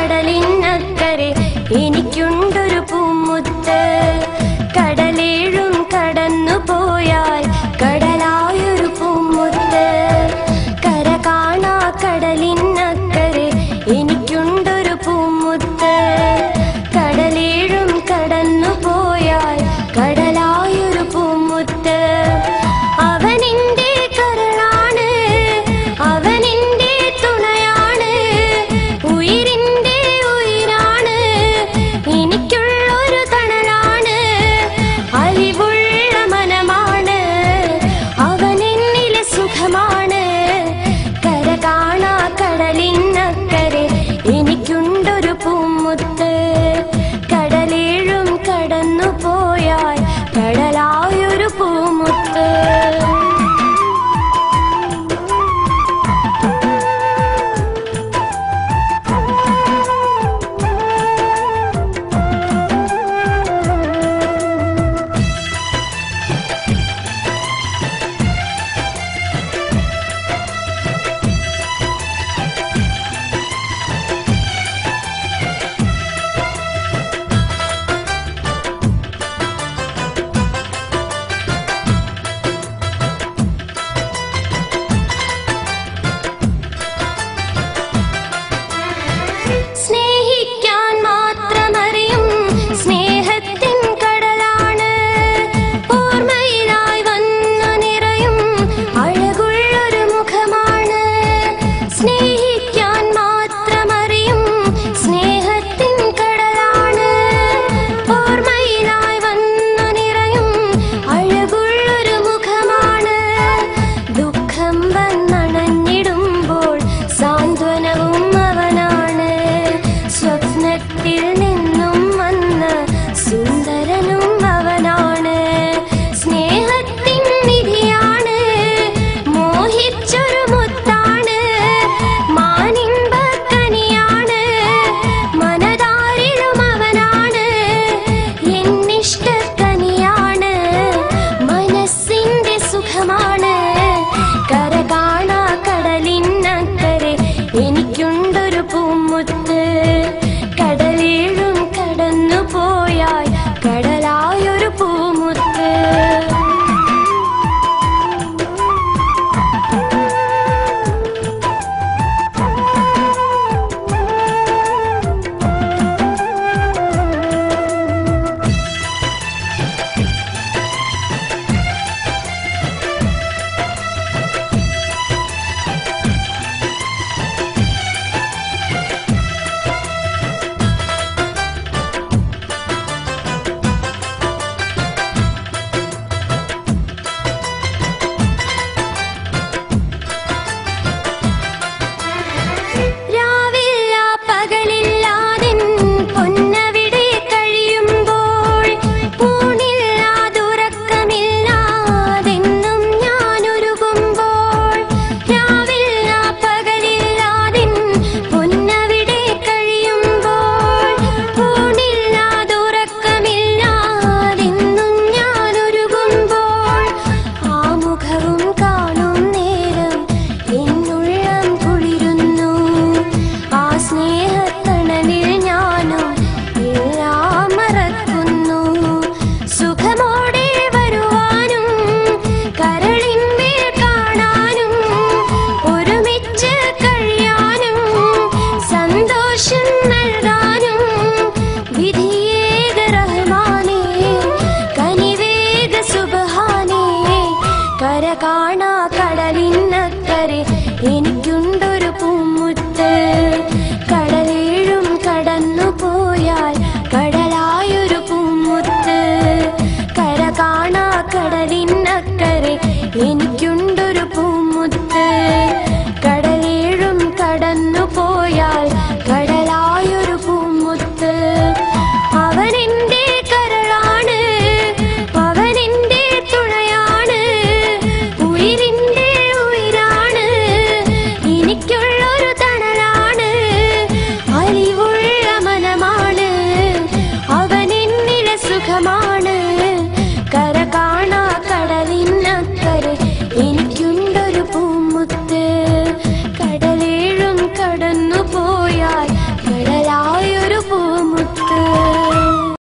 കടലിനക്കരെ എനിക്കുണ്ടൊരു പൂമുത്ത്. കടലേഴും കടന്നു പോയാൽ കടലായൊരു പൂമുത്ത്. കര കാണാ കടലിനക്കരെ എനിക്കുണ്ടൊരു പൂമുത്ത്. കടലേഴും കടന്നു പോയാൽ കടലായൊരു പൂമുത്ത്. അവനെന്റെ കരളാണ്, അവനെന്റെ തുണയാണ്, ഉയിരിന്റെ ഉയിരാണ്, എനിക്കുള്ളൊരു തണലാണ്, അലിവുള്ള മനമാണ്, അവനെന്നിലെ സുഖമാണ്. കര കാണാ കടലിനക്കരെ എനിക്കുണ്ടൊരു പൂമുത്ത്. കടലേഴും കടന്നു പോയാൽ കടലായൊരു പൂമുത്ത്. സ്നേഹിക്കാൻ മാത്രമറിയും സ്നേഹത്തിൻ കടലാണ്, ഓർമ്മയിലായി വന്നു നിറയും അഴകുള്ളൊരു മുഖമാണ്. സ്നേഹിക്കാൻ മാത്രമറിയും സ്നേഹത്തിൻ കടലാണ്, ഓർമ്മയിലായി വന്നു നിറയും അഴകുള്ളൊരു മുഖമാണ്. ദുഃഖം വന്നണഞ്ഞിടുമ്പോൾ സാന്ത്വനവും അവനാണ്, സ്വപ്നത്തിൽ നിന്നും വന്ന സുന്ദരനും അവനാണ്. സ്നേഹത്തിൻ നിധിയാണ്, മോഹിച്ചൊരു മുത്താണ്, മാനിമ്പക്കനിയാണ്, മനതാരിലും അവനാണ്, എന്നിഷ്ടക്കനിയാണ്, മനസ്സിന്റെ സുഖമാണ്. കര കാണാ കടലിനക്കരെ എനിക്കുണ്ടൊരു പൂമുത്ത്. കടലേഴും കടന്നു പോയാൽ കടലായൊരു പൂമുത്ത്. രാവില്ല പകലില്ലാതിൻ പൊന്നവിടെ കഴിയുമ്പോൾ, ഊണില്ലാതുറക്കമില്ലാതെന്നും ഞാനൊരുകുമ്പോൾ. രാവില്ല പകലില്ലാതിൻ പൊന്നവിടെ കഴിയുമ്പോൾ, ഊണില്ലാതുറക്കമില്ലാതെന്നും ഞാനൊരുകുമ്പോൾ. ആ മുഖവും കാണും നേരം എന്നുള്ളം കുളിരുന്നു, ആ സ്നേഹത്തണലിൽ ഞാനും എല്ലാം മറക്കുന്നു. സുഖമോടെ വരുവാനും കരളിന്മേൽ കാണാനും ഒരുമിച്ച് കഴിയാനും സന്തോഷം